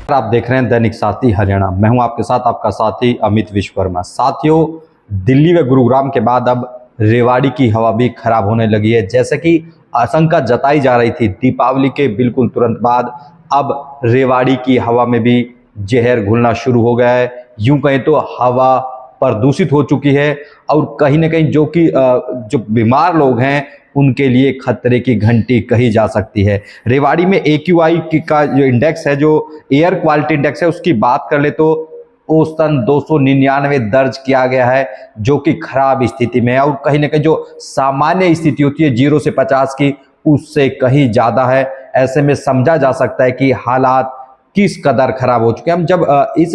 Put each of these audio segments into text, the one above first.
आप देख रहे हैं दैनिक साथी हरियाणा। मैं हूं आपके साथ आपका साथी अमित विश्वकर्मा। साथियों, दिल्ली व गुरुग्राम के बाद अब रेवाड़ी की हवा भी खराब होने लगी है। जैसे कि आशंका जताई जा रही थी दीपावली के बिल्कुल तुरंत बाद, अब रेवाड़ी की हवा में भी जहर घुलना शुरू हो गया है। यूं कहें तो हवा प्रदूषित हो चुकी है और कहीं ना कहीं जो बीमार लोग हैं उनके लिए खतरे की घंटी कही जा सकती है। रेवाड़ी में AQI का जो इंडेक्स है, जो एयर क्वालिटी इंडेक्स है, उसकी बात कर ले तो औसतन 299 दर्ज किया गया है, जो कि खराब स्थिति में है। और कहीं ना कहीं जो सामान्य स्थिति होती है 0 से 50 की, उससे कहीं ज्यादा है। ऐसे में समझा जा सकता है कि हालात किस कदर खराब हो चुके हैं। हम जब इस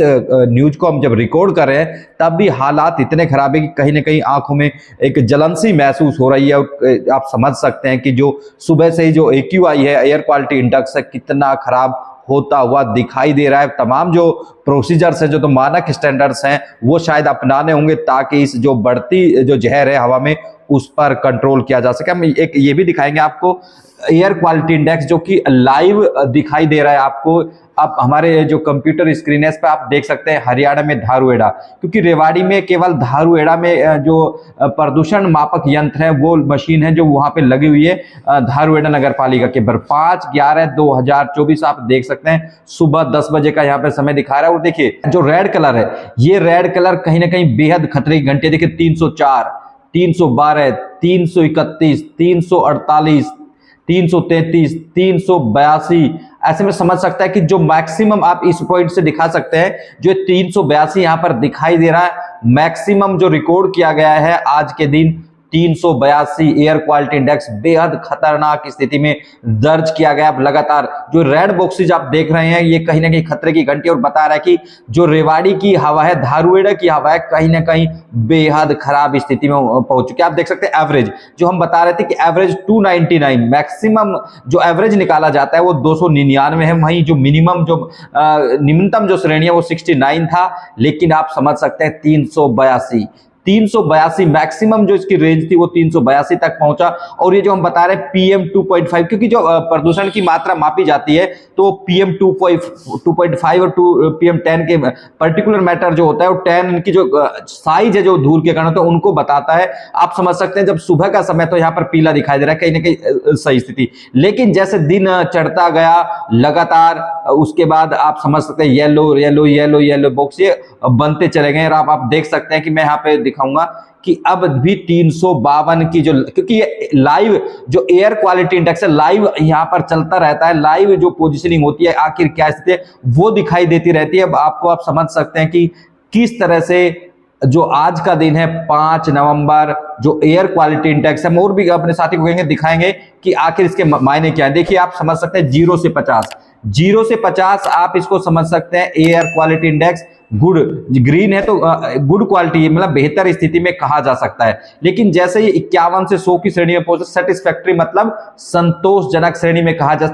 न्यूज को हम जब रिकॉर्ड कर रहे हैं तब भी हालात इतने खराब है कि कहीं ना कहीं आंखों में एक जलन सी महसूस हो रही है। और आप समझ सकते हैं कि जो सुबह से ही जो AQI है, एयर क्वालिटी इंडेक्स है, कितना खराब होता हुआ दिखाई दे रहा है। तमाम जो प्रोसीजर्स है, जो तो मानक स्टैंडर्ड्स हैं, वो शायद अपनाने होंगे ताकि इस जो बढ़ती जो जहर है हवा में, उस पर कंट्रोल किया जा सके। हम एक ये भी दिखाएंगे आपको एयर क्वालिटी इंडेक्स, जो कि लाइव दिखाई दे रहा है आपको। आप हमारे जो कंप्यूटर स्क्रीन है इस पर आप देख सकते हैं हरियाणा में धारूहेड़ा, क्योंकि रेवाड़ी में केवल धारूहेड़ा में जो प्रदूषण मापक यंत्र है, वो मशीन है जो वहां पे लगी हुई है धारूहेड़ा नगर पालिका के। 5/11/2024 आप देख सकते हैं, सुबह 10 बजे का यहाँ पे समय दिखा रहा है। और देखिए जो रेड कलर है, ये रेड कलर कहीं ना कहीं बेहद खतरे की घंटे। देखिए 304, 312, 331, 348, 333, 382। ऐसे में समझ सकता है कि जो मैक्सिमम आप इस पॉइंट से दिखा सकते हैं, जो 382 यहां पर दिखाई दे रहा है, मैक्सिमम जो रिकॉर्ड किया गया है आज के दिन 382 एयर क्वालिटी इंडेक्स बेहद खतरनाक स्थिति में दर्ज किया गया। अब लगातार जो रेड बॉक्सेज आप देख रहे हैं, ये कहीं ना कहीं खतरे की घंटी और बता रहा है कि जो रेवाड़ी की हवा है, धारूहेड़ा की हवा है, कहीं ना कहीं बेहद खराब स्थिति में पहुंच चुकी है। आप देख सकते हैं एवरेज जो हम बता रहे थे कि एवरेज 299, मैक्सिमम जो एवरेज निकाला जाता है वो 299 है। वहीं जो मिनिमम जो न्यूनतम जो श्रेणी है वो 69 था, लेकिन आप समझ सकते हैं 382 मैक्सिमम जो इसकी रेंज थी वो 382 तक पहुंचा। और ये जो हम बता रहे हैं PM 2.5, क्योंकि जो प्रदूषण की मात्रा मापी जाती है तो PM 2.5 और PM 10 के पर्टिकुलर मैटर जो होता है, वो 10 इनकी जो साइज है, जो धूल के कारण होता है, उनको बताता है। आप समझ सकते हैं जब सुबह का समय तो यहाँ पर पीला दिखाई दे रहा है, कहीं ना कहीं सही स्थिति। लेकिन जैसे दिन चढ़ता गया लगातार, उसके बाद आप समझ सकते हैं yellow yellow yellow yellow box ये बनते चले गए। और आप देख सकते हैं कि मैं यहाँ पे दिखाऊंगा कि अब भी 352 की जो, क्योंकि ये लाइव जो एयर क्वालिटी इंडेक्स है लाइव यहाँ पर चलता रहता है, लाइव जो पोजीशनिंग होती है आखिर क्या स्थिति है वो दिखाई देती रहती है। अब आपको आप समझ सकते हैं कि किस तरह से जो आज का दिन है 5 नवंबर, जो एयर क्वालिटी इंडेक्स है, और भी अपने साथी को कहेंगे, दिखाएंगे कि आखिर इसके मायने क्या है। देखिए आप समझ सकते हैं 0 से 50 आप इसको समझ सकते हैं air quality index good. Green है तो गुड क्वालिटी, मतलब बेहतर स्थिति में कहा जा सकता है। लेकिन जैसे ही 51 से 100 की श्रेणी में पहुंचे, सेटिस्फैक्ट्री मतलब संतोषजनक श्रेणी में कहा जा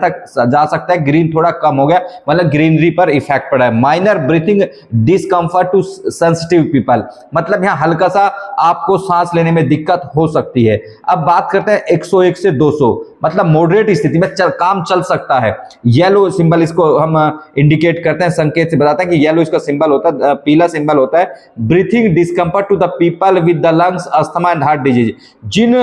सकता है। ग्रीन थोड़ा कम हो गया, मतलब ग्रीनरी पर इफेक्ट पड़ा है। Minor breathing discomfort to sensitive people, मतलब यहाँ हल्का सा आपको सांस लेने में दिक्कत हो सकती है। अब बात करते हैं 101 से 200, मतलब मॉडरेट स्थिति में काम चल सकता है। येलो सिंबल इसको हम इंडिकेट करते हैं, संकेत से बताते हैं कि येलो इसका सिंबल होता है, पीला सिंबल होता है breathing discomfort to the people with the lungs asthma and heart disease. जिन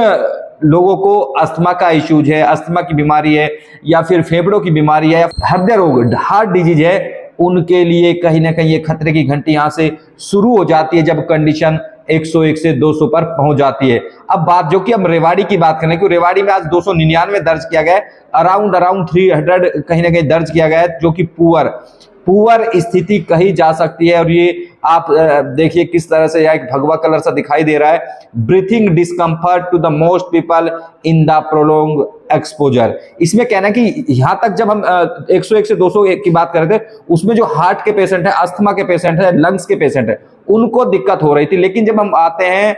लोगों को अस्थमा का इश्यूज है, अस्थमा की बीमारी है, या फिर फेफड़ों की बीमारी है, या हृदय रोग हार्ट डिजीज है, उनके लिए कहीं ना कहीं ये खतरे की घंटी यहां से शुरू हो जाती है जब कंडीशन 101 से 200 पर पहुंच जाती है। अब बात जो कि हम रेवाड़ी की बात करें, कि रेवाड़ी में आज 299 दर्ज किया गया है, अराउंड 300 कहीं ना कहीं दर्ज किया गया है, जो कि पुअर स्थिति कही जा सकती है। और ये आप देखिए किस तरह से यहाँ एक भगवा कलर सा दिखाई दे रहा है, breathing discomfort to the most people in the prolong exposure. इसमें कहना है कि यहां तक जब हम 101 से 200 की बात कर रहे थे, उसमें जो हार्ट के पेशेंट है, अस्थमा के पेशेंट है, लंग्स के पेशेंट है, उनको दिक्कत हो रही थी। लेकिन जब हम आते हैं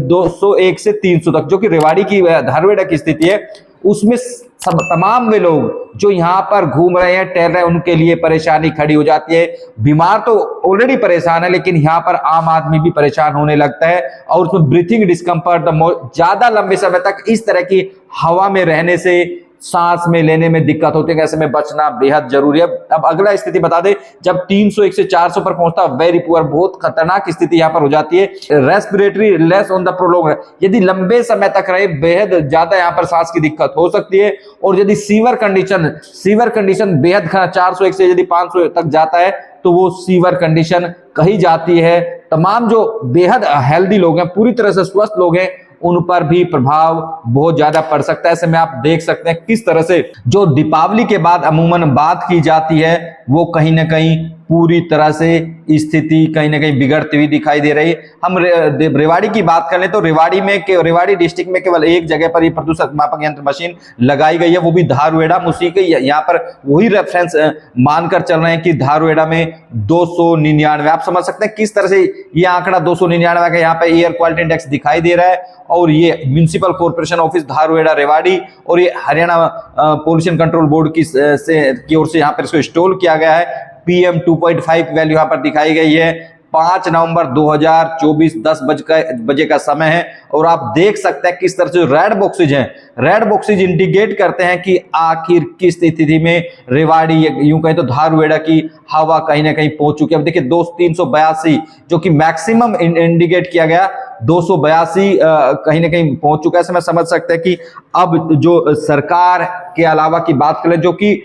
201 से 300 तक, जो कि रेवाड़ी की धारूहेड़ा की स्थिति है, उसमें सब तमाम वे लोग जो यहाँ पर घूम रहे हैं, टहल रहे हैं, उनके लिए परेशानी खड़ी हो जाती है। बीमार तो ऑलरेडी परेशान है, लेकिन यहाँ पर आम आदमी भी परेशान होने लगता है। और उसमें ब्रीथिंग डिस्कम्फर्ट ज्यादा लंबे समय तक इस तरह की हवा में रहने से सांस में लेने में दिक्कत होती है, ऐसे में बचना बेहद जरूरी है। अब अगला स्थिति बता दे, जब 301 से 400 पर पहुंचता वेरी पुअर, बहुत खतरनाक स्थिति यहां पर हो जाती है। Respiratory less on the prolong, यदि लंबे समय तक रहे बेहद ज्यादा यहां पर सांस की दिक्कत हो सकती है। और यदि सीवर कंडीशन बेहद 401 से यदि 500 तक जाता है तो वो सीवर कंडीशन कही जाती है। तमाम जो बेहद हेल्दी लोग हैं, पूरी तरह से स्वस्थ लोग हैं, उन पर भी प्रभाव बहुत ज्यादा पड़ सकता है। ऐसे में आप देख सकते हैं किस तरह से जो दीपावली के बाद अमूमन बात की जाती है वो कहीं ना कहीं पूरी तरह से स्थिति कहीं ना कहीं बिगड़ती हुई दिखाई दे रही है। हम रेवाड़ी की बात कर लें तो रेवाड़ी डिस्ट्रिक्ट में केवल एक जगह पर ही प्रदूषण मापक यंत्र मशीन लगाई गई है, वो भी धारुएड़ा उसी के। यहाँ पर वही रेफरेंस मानकर चल रहे हैं कि धारुएड़ा में 299। आप समझ सकते हैं किस तरह से ये आंकड़ा 299 का यहाँ पे एयर क्वालिटी इंडेक्स दिखाई दे रहा है। और ये municipal corporation office Dharuhera Rewari और ये हरियाणा पोल्यूशन कंट्रोल बोर्ड की ओर से यहाँ पर इसको इंस्टॉल किया गया है। PM 2.5 वैल्यू यहां पर दिखाई गई है। 5 नवंबर 2024 10 बजे का समय है। और आप देख सकते हैं किस तरह से रेड बॉक्सेज हैं, रेड बॉक्सेज इंडिकेट करते हैं कि आखिर किस स्थिति में रेवाड़ी यूं कहें तो धारुएड़ा की हवा कहीं ना कहीं पहुंच चुकी है। अब देखिए 382 जो कि मैक्सिमम इंडिकेट किया गया, 282 कहीं ना कहीं पहुंच चुका है। ऐसे में समझ सकते हैं कि अब जो सरकार के अलावा की बात करें, जो कि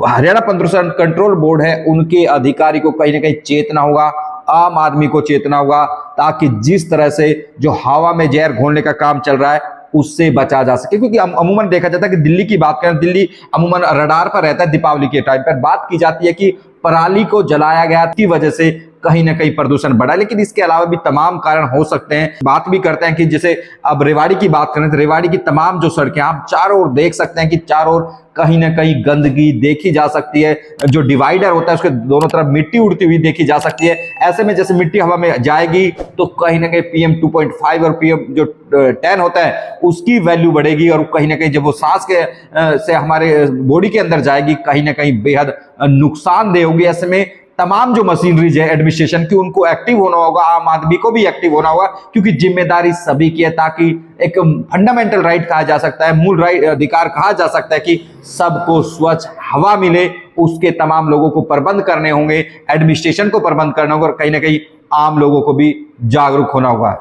हरियाणा प्रदूषण कंट्रोल बोर्ड है, उनके अधिकारी को कहीं ना कहीं चेतना होगा, आम आदमी को चेतना होगा, ताकि जिस तरह से जो हवा में जहर घोलने का काम चल रहा है उससे बचा जा सके। क्योंकि अमूमन देखा जाता है कि दिल्ली की बात करें, दिल्ली अमूमन रडार पर रहता है। दीपावली के टाइम पर बात की जाती है कि पराली को जलाया गया की वजह से कहीं ना कहीं प्रदूषण बढ़ा, लेकिन इसके अलावा भी तमाम कारण हो सकते हैं। बात भी करते हैं कि जैसे अब रेवाड़ी की बात करें तो रेवाड़ी की तमाम जो सड़कें आप चारों ओर देख सकते हैं कि चारों ओर कहीं ना कहीं गंदगी देखी जा सकती है। जो डिवाइडर होता है उसके दोनों तरफ मिट्टी उड़ती हुई देखी जा सकती है। ऐसे में जैसे मिट्टी हवा में जाएगी तो कहीं ना कहीं PM 2.5 और PM जो 10 होता है उसकी वैल्यू बढ़ेगी, और कहीं ना कहीं जब वो सांस के से हमारे बॉडी के अंदर जाएगी कहीं ना कहीं बेहद नुकसानदेह होगी। ऐसे में तमाम जो मशीनरीज है एडमिनिस्ट्रेशन की, उनको एक्टिव होना होगा, आम आदमी को भी एक्टिव होना होगा, क्योंकि जिम्मेदारी सभी की है, ताकि एक फंडामेंटल राइट कहा जा सकता है, मूल राइट अधिकार कहा जा सकता है कि सबको स्वच्छ हवा मिले। उसके तमाम लोगों को प्रबंध करने होंगे, एडमिनिस्ट्रेशन को प्रबंध करना होगा, और कहीं ना कहीं आम लोगों को भी जागरूक होना होगा।